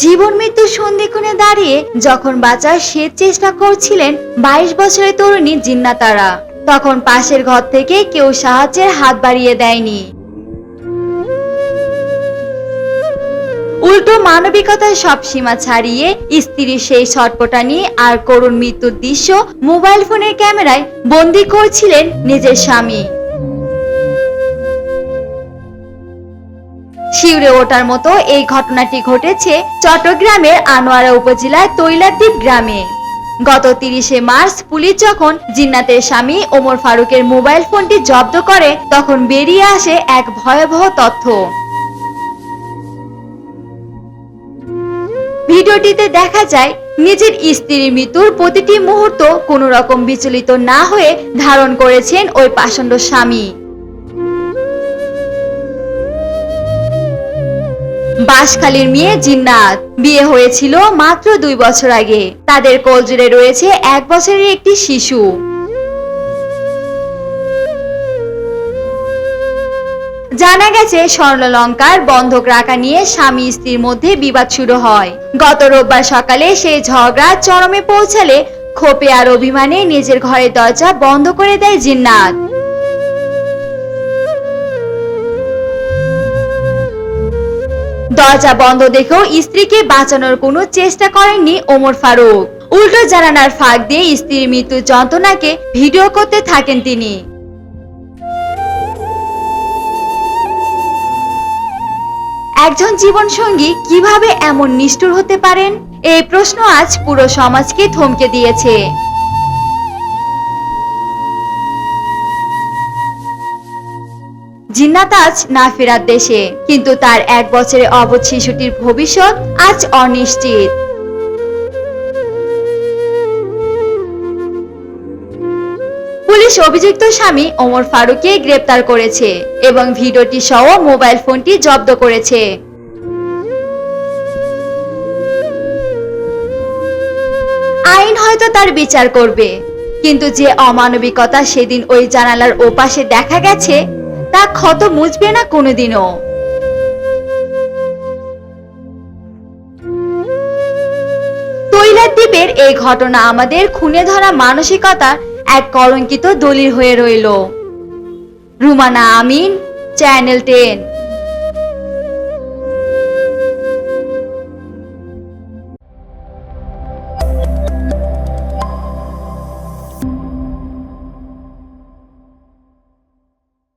জীবন মৃত্যুর সন্ধিক্ষণে দাঁড়িয়ে যখন বাঁচার শেষ চেষ্টা করছিলেন 22 বছরের তরুণী জিন্নাতারা, তখন পাশের ঘর থেকে কেউ সাহায্যের হাত বাড়িয়ে দেয়নি। উল্টো মানবিকতার সব সীমা ছাড়িয়ে স্ত্রীর সেই ছটপটানি আর করুণ মৃত্যুর দৃশ্য মোবাইল ফোনের ক্যামেরায় বন্দী করছিলেন নিজের স্বামী। শিউরে ওঠার মতো এই ঘটনাটি ঘটেছে চট্টগ্রামের আনোয়ারা উপজেলার তৈলাদ্বীপ গ্রামে। গত 30শে মার্চ পুলিশ যখন জিন্নাতের স্বামী ওমর ফারুকের মোবাইল ফোনটি জব্দ করে, তখন বেরিয়ে আসে এক ভয়াবহ তথ্য। ভিডিওটিতে দেখা যায় নিজের স্ত্রীর মৃত্যুর প্রতিটি মুহূর্ত কোনো রকম বিচলিত না হয়ে ধারণ করেছেন ওই পাষণ্ড স্বামী। বাঁশখালীর মেয়ে জিন্নাত, বিয়ে হয়েছিল মাত্র 2 বছর আগে। তাদের কোলজুড়ে রয়েছে 1 বছরের একটি শিশু। জানা গেছে স্বর্ণলঙ্কার বন্ধক রাখা নিয়ে স্বামী স্ত্রীর মধ্যে বিবাদ শুরু হয়। গত রোববার সকালে সেই ঝগড়া চরমে পৌঁছালে ক্ষোভে আর অভিমানে নিজের ঘরের দরজা বন্ধ করে দেয় জিন্নাত। দরজা বন্ধ দেখেও স্ত্রীকে বাঁচানোর কোনো চেষ্টা করেননি ওমর ফারুক। উল্টো জানালার ফাঁক দিয়ে স্ত্রীর মৃত্যুর যন্ত্রণাকে ভিডিও করতে থাকেন তিনি। একজন জীবনসঙ্গী কিভাবে এমন নিষ্ঠুর হতে পারেন? এই প্রশ্ন আজ পুরো সমাজকে থমকে দিয়েছে। জিন্নাত আজ না ফেরার দেশে, কিন্তু তার 1 বছরের অবুঝ শিশুটির ভবিষ্যৎ আজ অনিশ্চিত। পুলিশ অভিযুক্ত স্বামী ওমর ফারুককে গ্রেপ্তার করেছে এবং ভিডিওটি সহ মোবাইল ফোনটি জব্দ করেছে। আইন হয়তো তার বিচার করবে, কিন্তু যে অমানবিকতা সেদিন ওই জানালার ওপাশে দেখা গেছে তা ক্ষত মুছবে না কোনোদিনও। তৈলাদ্বীপের এই ঘটনা আমাদের খুনে ধরা মানসিকতার এক কলঙ্কিত দলিল হয়ে রইল। রুমানা আমিন, চ্যানেল 10।